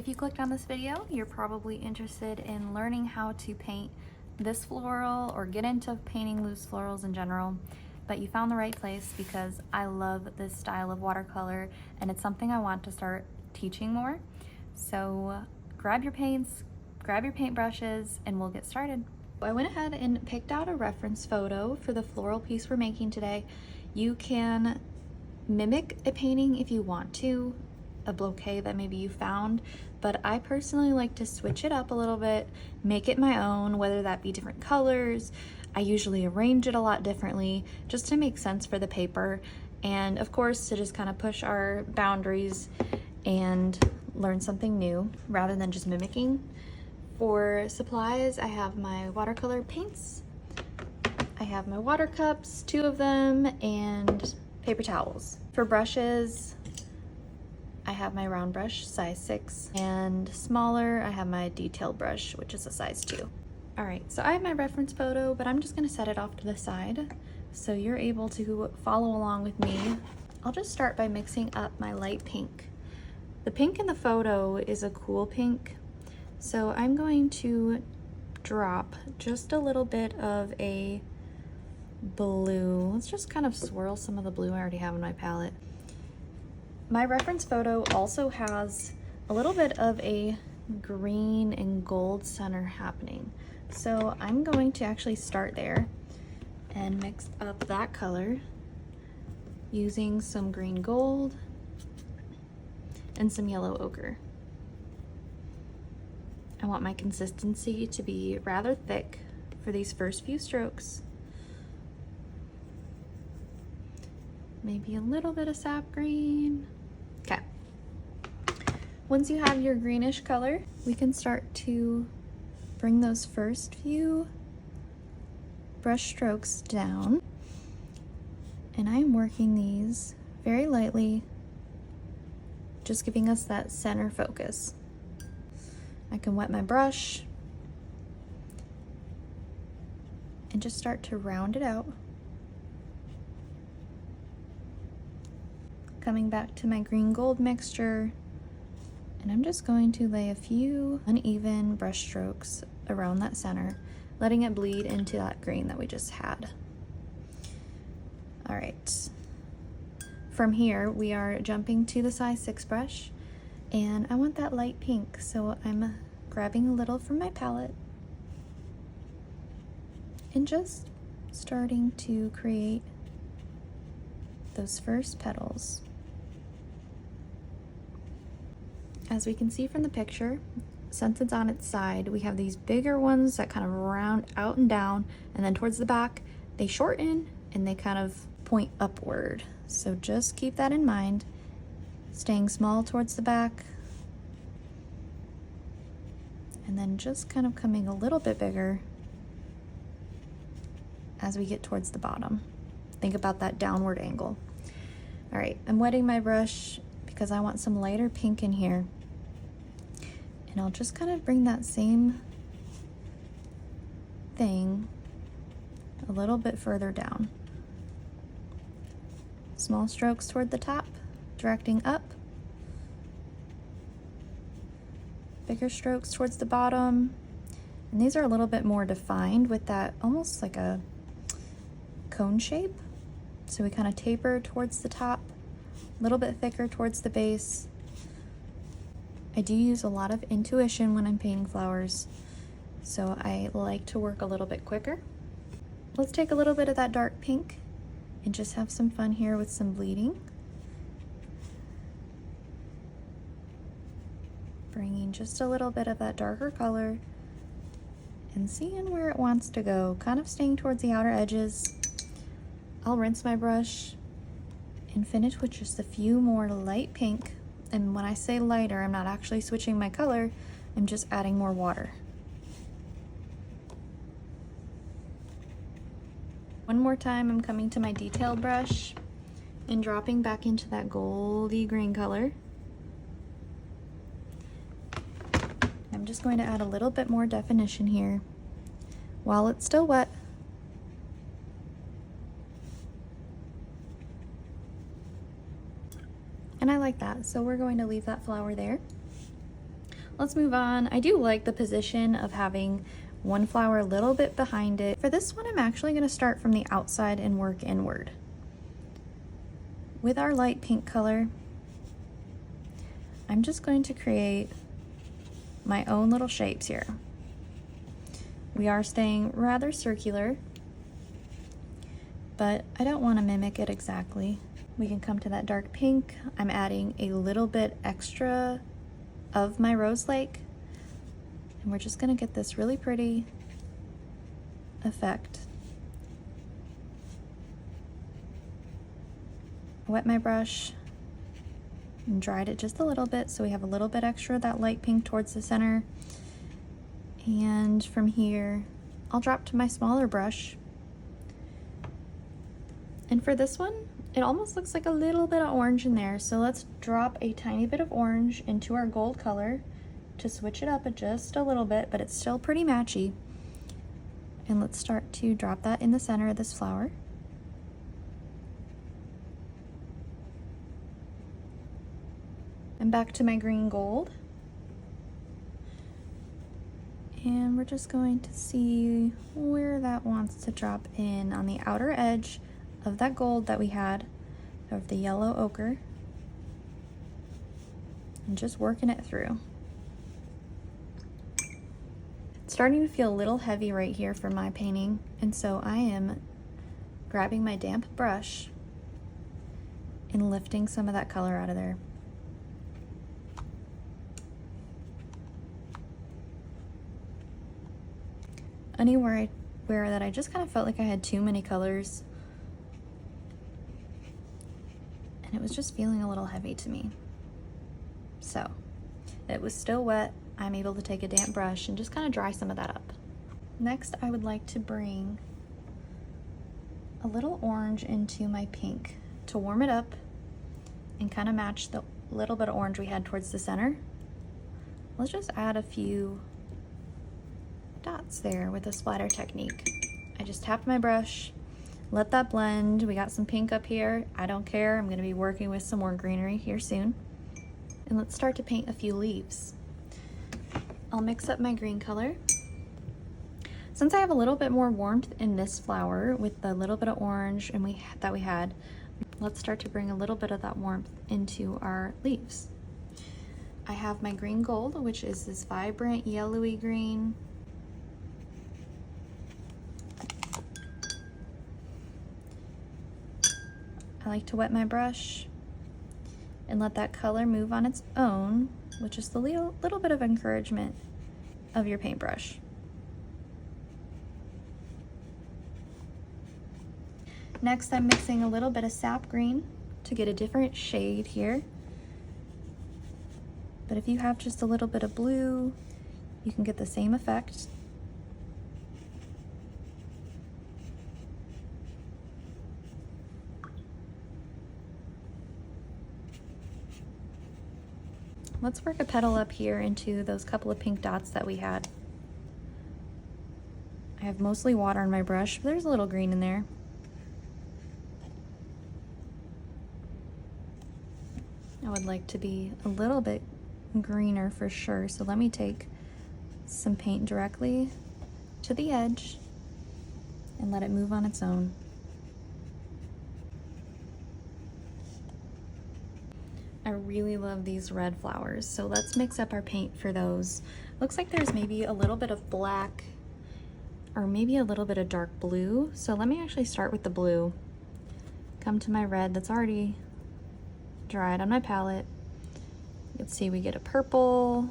If you clicked on this video, you're probably interested in learning how to paint this floral or get into painting loose florals in general, but you found the right place because I love this style of watercolor and it's something I want to start teaching more. So grab your paints, grab your paintbrushes, and we'll get started. I went ahead and picked out a reference photo for the floral piece we're making today. You can mimic a painting if you want to, a bouquet that maybe you found, but I personally like to switch it up a little bit, make it my own, whether that be different colors. I usually arrange it a lot differently just to make sense for the paper, and of course to just kind of push our boundaries and learn something new rather than just mimicking. For supplies, I have my watercolor paints, I have my water cups, 2 of them, and paper towels. For brushes, I have my round brush, size 6, and smaller, I have my detail brush, which is a size 2. All right, so I have my reference photo, but I'm just gonna set it off to the side so you're able to follow along with me. I'll just start by mixing up my light pink. The pink in the photo is a cool pink, so I'm going to drop just a little bit of a blue. Let's just kind of swirl some of the blue I already have in my palette. My reference photo also has a little bit of a green and gold center happening. So I'm going to actually start there and mix up that color using some green gold and some yellow ochre. I want my consistency to be rather thick for these first few strokes. Maybe a little bit of sap green. Okay. Once you have your greenish color, we can start to bring those first few brush strokes down. And I'm working these very lightly, just giving us that center focus. I can wet my brush and just start to round it out. Coming back to my green gold mixture, and I'm just going to lay a few uneven brush strokes around that center, letting it bleed into that green that we just had. All right, from here we are jumping to the size 6 brush, and I want that light pink, so I'm grabbing a little from my palette and just starting to create those first petals. As we can see from the picture, since it's on its side, we have these bigger ones that kind of round out and down, and then towards the back, they shorten and they kind of point upward. So just keep that in mind, staying small towards the back, and then just kind of coming a little bit bigger as we get towards the bottom. Think about that downward angle. All right, I'm wetting my brush because I want some lighter pink in here. And I'll just kind of bring that same thing a little bit further down. Small strokes toward the top, directing up. Bigger strokes towards the bottom. And these are a little bit more defined with that almost like a cone shape. So we kind of taper towards the top, a little bit thicker towards the base. I do use a lot of intuition when I'm painting flowers, so I like to work a little bit quicker. Let's take a little bit of that dark pink and just have some fun here with some bleeding. Bringing just a little bit of that darker color and seeing where it wants to go, kind of staying towards the outer edges. I'll rinse my brush and finish with just a few more light pink. And when I say lighter, I'm not actually switching my color, I'm just adding more water. One more time, I'm coming to my detail brush and dropping back into that goldy green color. I'm just going to add a little bit more definition here while it's still wet. And I like that, so we're going to leave that flower there. Let's move on. I do like the position of having one flower a little bit behind it. For this one, I'm actually going to start from the outside and work inward. With our light pink color, I'm just going to create my own little shapes here. We are staying rather circular, but I don't want to mimic it exactly. We can come to that dark pink. I'm adding a little bit extra of my rose lake, and we're just going to get this really pretty effect. Wet my brush and dried it just a little bit so we have a little bit extra of that light pink towards the center. And from here, I'll drop to my smaller brush. And for this one, it almost looks like a little bit of orange in there. So let's drop a tiny bit of orange into our gold color to switch it up just a little bit, but it's still pretty matchy. And let's start to drop that in the center of this flower. And back to my green gold. And we're just going to see where that wants to drop in on the outer edge of that gold that we had, of the yellow ochre. And just working it through. It's starting to feel a little heavy right here for my painting, and so I am grabbing my damp brush and lifting some of that color out of there. Anywhere where that I just kind of felt like I had too many colors, and it was just feeling a little heavy to me. So it was still wet. I'm able to take a damp brush and just kind of dry some of that up. Next, I would like to bring a little orange into my pink to warm it up and kind of match the little bit of orange we had towards the center. Let's just add a few dots there with the splatter technique. I just tapped my brush, let that blend. We got some pink up here. I don't care. I'm going to be working with some more greenery here soon. And let's start to paint a few leaves. I'll mix up my green color. Since I have a little bit more warmth in this flower with the little bit of orange that we had, let's start to bring a little bit of that warmth into our leaves. I have my green gold, which is this vibrant yellowy green. I like to wet my brush and let that color move on its own, with just a little bit of encouragement of your paintbrush. Next, I'm mixing a little bit of sap green to get a different shade here. But if you have just a little bit of blue, you can get the same effect. Let's work a petal up here into those couple of pink dots that we had. I have mostly water on my brush, but there's a little green in there. I would like to be a little bit greener for sure, so let me take some paint directly to the edge and let it move on its own. I really love these red flowers, so let's mix up our paint for those. Looks like there's maybe a little bit of black or maybe a little bit of dark blue, so let me actually start with the blue. Come to my red that's already dried on my palette. You can see we get a purple.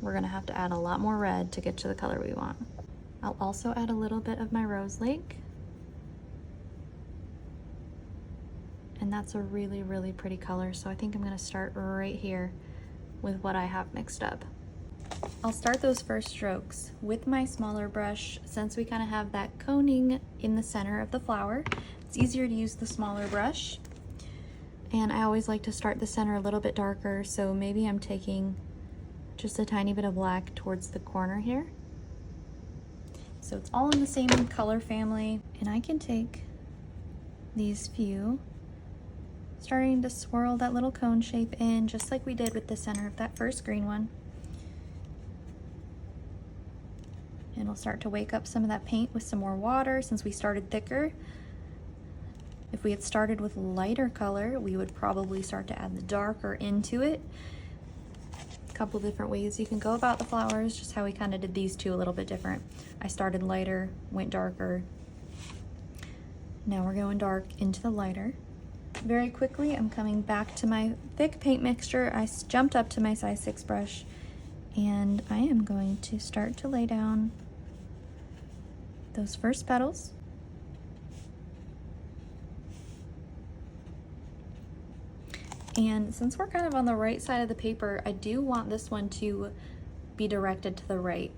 We're gonna have to add a lot more red to get to the color we want. I'll also add a little bit of my rose lake. And that's a really, really pretty color, so I think I'm gonna start right here with what I have mixed up. I'll start those first strokes with my smaller brush. Since we kind of have that coning in the center of the flower, it's easier to use the smaller brush. And I always like to start the center a little bit darker, so maybe I'm taking just a tiny bit of black towards the corner here. So it's all in the same color family, and I can take these few, starting to swirl that little cone shape in, just like we did with the center of that first green one. And we'll start to wake up some of that paint with some more water since we started thicker. If we had started with lighter color, we would probably start to add the darker into it. A couple different ways you can go about the flowers, just how we kind of did these two a little bit different. I started lighter, went darker. Now we're going dark into the lighter. Very quickly, I'm coming back to my thick paint mixture. I jumped up to my size 6 brush, and I am going to start to lay down those first petals. And since we're kind of on the right side of the paper, I do want this one to be directed to the right.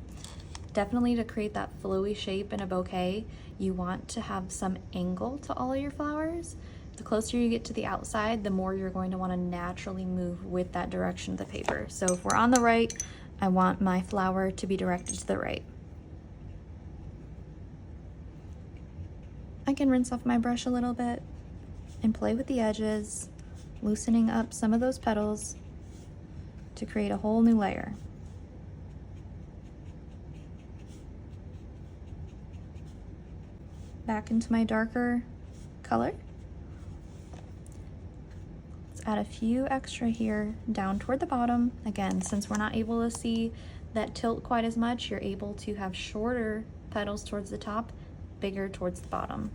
Definitely to create that flowy shape in a bouquet, you want to have some angle to all of your flowers. The closer you get to the outside, the more you're going to want to naturally move with that direction of the paper. So if we're on the right, I want my flower to be directed to the right. I can rinse off my brush a little bit and play with the edges, loosening up some of those petals to create a whole new layer. Back into my darker color. Let's add a few extra here down toward the bottom. Again, since we're not able to see that tilt quite as much, you're able to have shorter petals towards the top, bigger towards the bottom.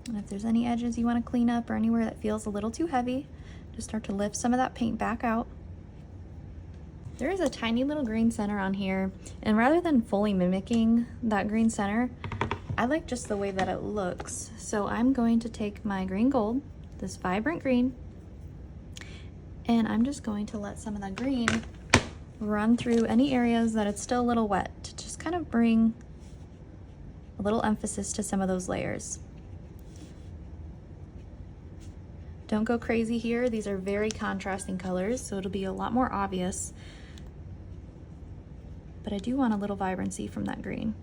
And if there's any edges you want to clean up or anywhere that feels a little too heavy, just start to lift some of that paint back out. There is a tiny little green center on here, and rather than fully mimicking that green center, I like just the way that it looks. So I'm going to take my green gold, this vibrant green, and I'm just going to let some of that green run through any areas that it's still a little wet to just kind of bring a little emphasis to some of those layers. Don't go crazy here. These are very contrasting colors, so it'll be a lot more obvious. But I do want a little vibrancy from that green,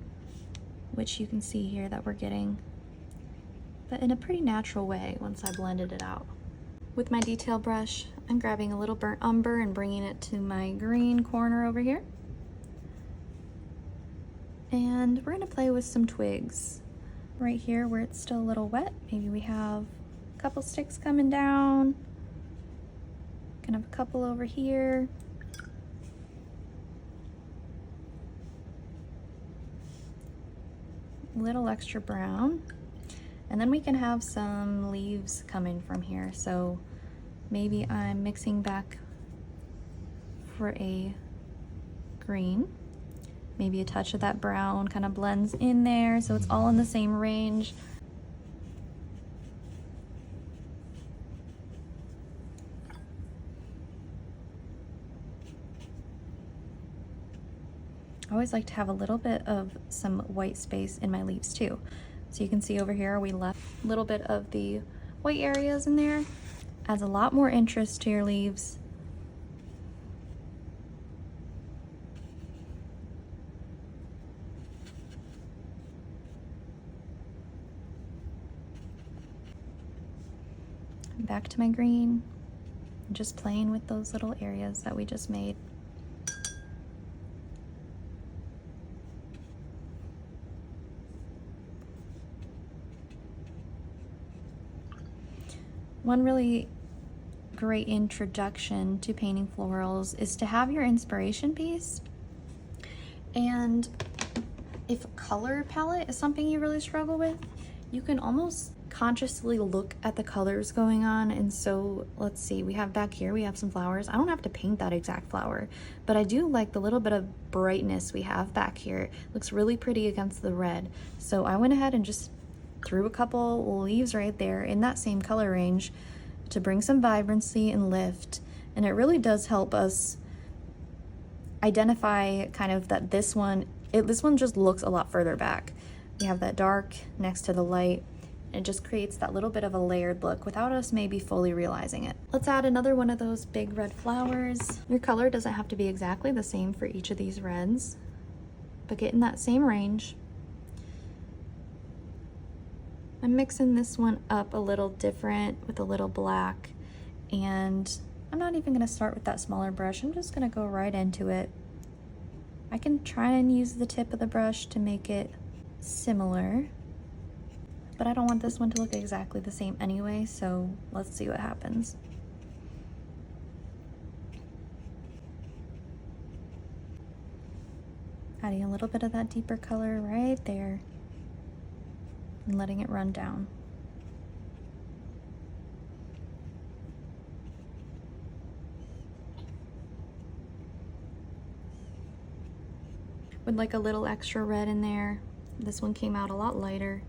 which you can see here that we're getting, but in a pretty natural way once I blended it out. With my detail brush, I'm grabbing a little burnt umber and bringing it to my green corner over here. And we're gonna play with some twigs. Right here where it's still a little wet, maybe we have couple sticks coming down. Gonna have a couple over here. Little extra brown. And then we can have some leaves coming from here. So maybe I'm mixing back for a green. Maybe a touch of that brown kind of blends in there so it's all in the same range. I always like to have a little bit of some white space in my leaves too. So you can see over here we left a little bit of the white areas in there. Adds a lot more interest to your leaves. Back to my green, just playing with those little areas that we just made. One really great introduction to painting florals is to have your inspiration piece. And if a color palette is something you really struggle with, you can almost consciously look at the colors going on. And so let's see, we have back here, we have some flowers. I don't have to paint that exact flower, but I do like the little bit of brightness we have back here. It looks really pretty against the red. So I went ahead and just threw a couple leaves right there in that same color range to bring some vibrancy and lift. And it really does help us identify kind of that this one just looks a lot further back. We have that dark next to the light. It just creates that little bit of a layered look without us maybe fully realizing it. Let's add another one of those big red flowers. Your color doesn't have to be exactly the same for each of these reds, but get in that same range. I'm mixing this one up a little different with a little black, and I'm not even gonna start with that smaller brush. I'm just gonna go right into it. I can try and use the tip of the brush to make it similar, but I don't want this one to look exactly the same anyway, so let's see what happens. Adding a little bit of that deeper color right there and letting it run down. With like a little extra red in there. This one came out a lot lighter.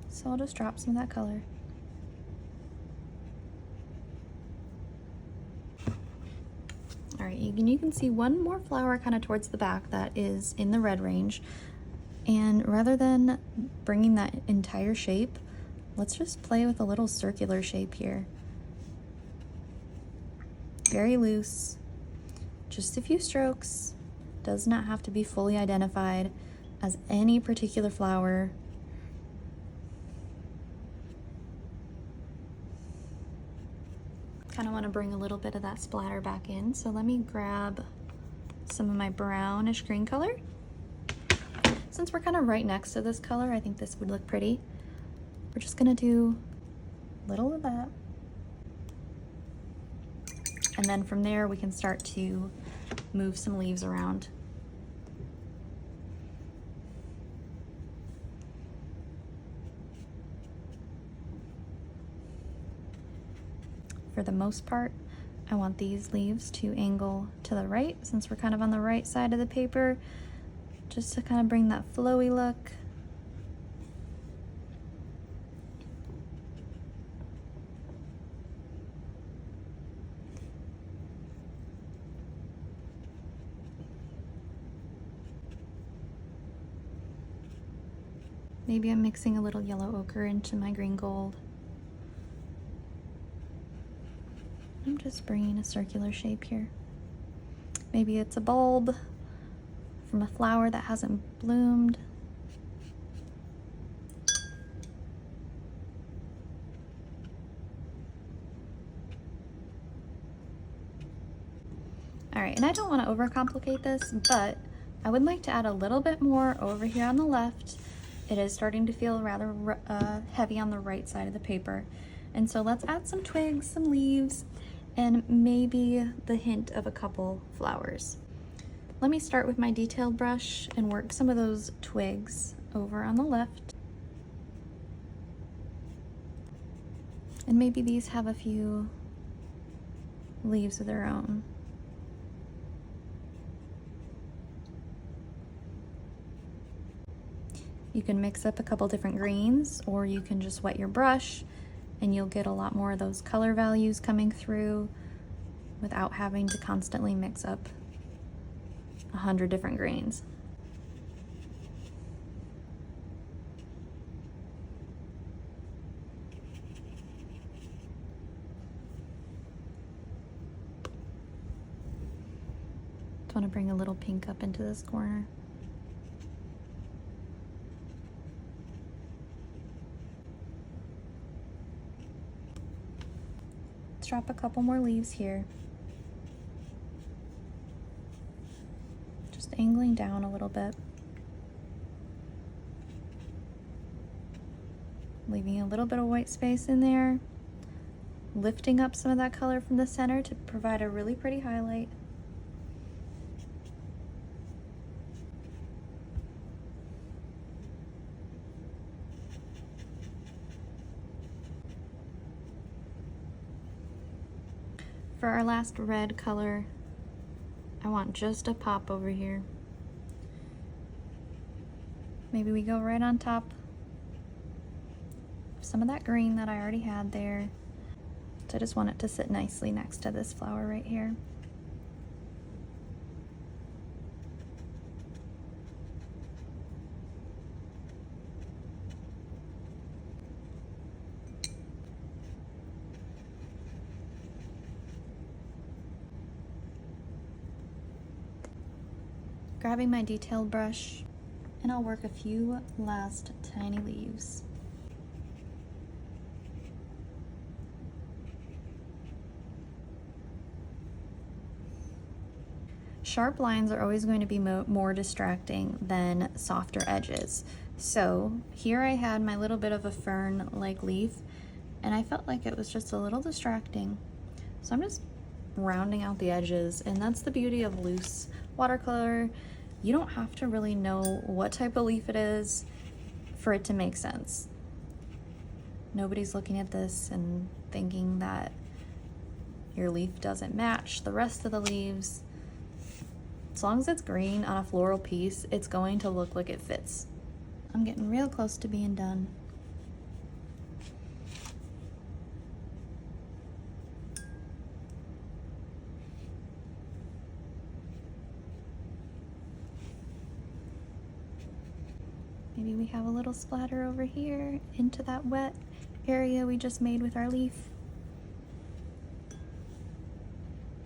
So I'll just drop some of that color. All right, you can see one more flower kind of towards the back that is in the red range. And rather than bringing that entire shape, let's just play with a little circular shape here. Very loose, just a few strokes. Does not have to be fully identified as any particular flower. Kind of want to bring a little bit of that splatter back in, so let me grab some of my brownish green color. Since we're kind of right next to this color, I think this would look pretty. We're just gonna do a little of that. And then from there, we can start to move some leaves around. For the most part, I want these leaves to angle to the right, since we're kind of on the right side of the paper, just to kind of bring that flowy look. Maybe I'm mixing a little yellow ochre into my green gold. I'm just bringing a circular shape here. Maybe it's a bulb from a flower that hasn't bloomed. All right, and I don't want to overcomplicate this, but I would like to add a little bit more over here on the left. It is starting to feel rather heavy on the right side of the paper. And so let's add some twigs, some leaves, and maybe the hint of a couple flowers. Let me start with my detailed brush and work some of those twigs over on the left. And maybe these have a few leaves of their own. You can mix up a couple different greens, or you can just wet your brush and you'll get a lot more of those color values coming through without having to constantly mix up 100 different greens. Just want to bring a little pink up into this corner. Drop a couple more leaves here. Just angling down a little bit. Leaving a little bit of white space in there. Lifting up some of that color from the center to provide a really pretty highlight. For our last red color, I want just a pop over here. Maybe we go right on top of some of that green that I already had there. So I just want it to sit nicely next to this flower right here. Grabbing my detailed brush, and I'll work a few last tiny leaves. Sharp lines are always going to be more distracting than softer edges. So here I had my little bit of a fern-like leaf, and I felt like it was just a little distracting. So I'm just rounding out the edges, and that's the beauty of loose watercolor. You don't have to really know what type of leaf it is for it to make sense. Nobody's looking at this and thinking that your leaf doesn't match the rest of the leaves. As long as it's green on a floral piece, it's going to look like it fits. I'm getting real close to being done. Maybe we have a little splatter over here into that wet area we just made with our leaf.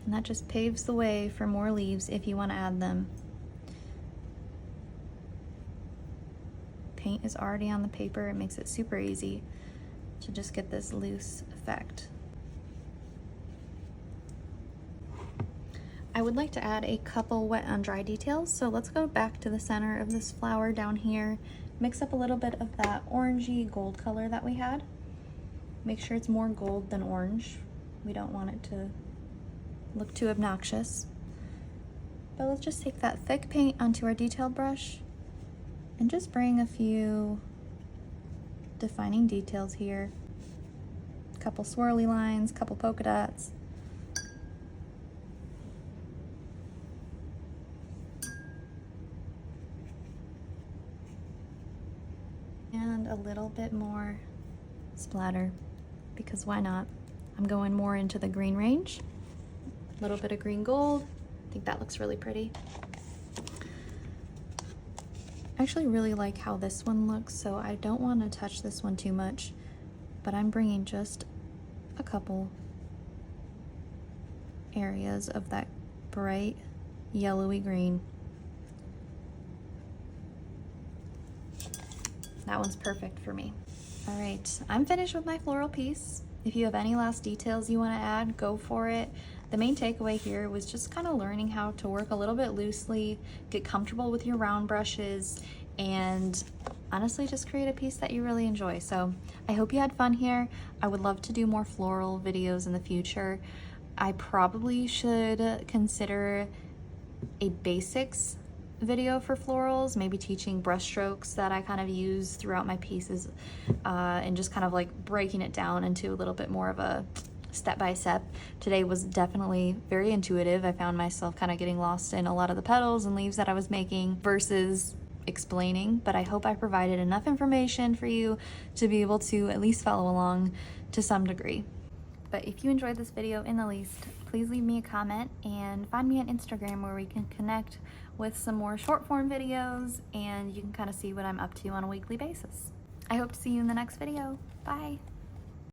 And that just paves the way for more leaves if you want to add them. Paint is already on the paper. It makes it super easy to just get this loose effect. I would like to add a couple wet on dry details, so let's go back to the center of this flower down here, mix up a little bit of that orangey gold color that we had. Make sure it's more gold than orange. We don't want it to look too obnoxious. But let's just take that thick paint onto our detailed brush and just bring a few defining details here. A couple swirly lines, couple polka dots. And a little bit more splatter, because why not? I'm going more into the green range. A little bit of green gold. I think that looks really pretty. I actually really like how this one looks, so I don't want to touch this one too much, but I'm bringing just a couple areas of that bright yellowy green. That one's perfect for me. All right, I'm finished with my floral piece. If you have any last details you want to add, go for it. The main takeaway here was just kind of learning how to work a little bit loosely, get comfortable with your round brushes, and honestly just create a piece that you really enjoy. So I hope you had fun here. I would love to do more floral videos in the future. I probably should consider a basics video for florals, maybe teaching brush strokes that I kind of use throughout my pieces, and just kind of like breaking it down into a little bit more of a step-by-step. Today was definitely very intuitive. I found myself kind of getting lost in a lot of the petals and leaves that I was making versus explaining, but I hope I provided enough information for you to be able to at least follow along to some degree. But if you enjoyed this video in the least, please leave me a comment and find me on Instagram where we can connect with some more short form videos and you can kind of see what I'm up to on a weekly basis. I hope to see you in the next video. Bye.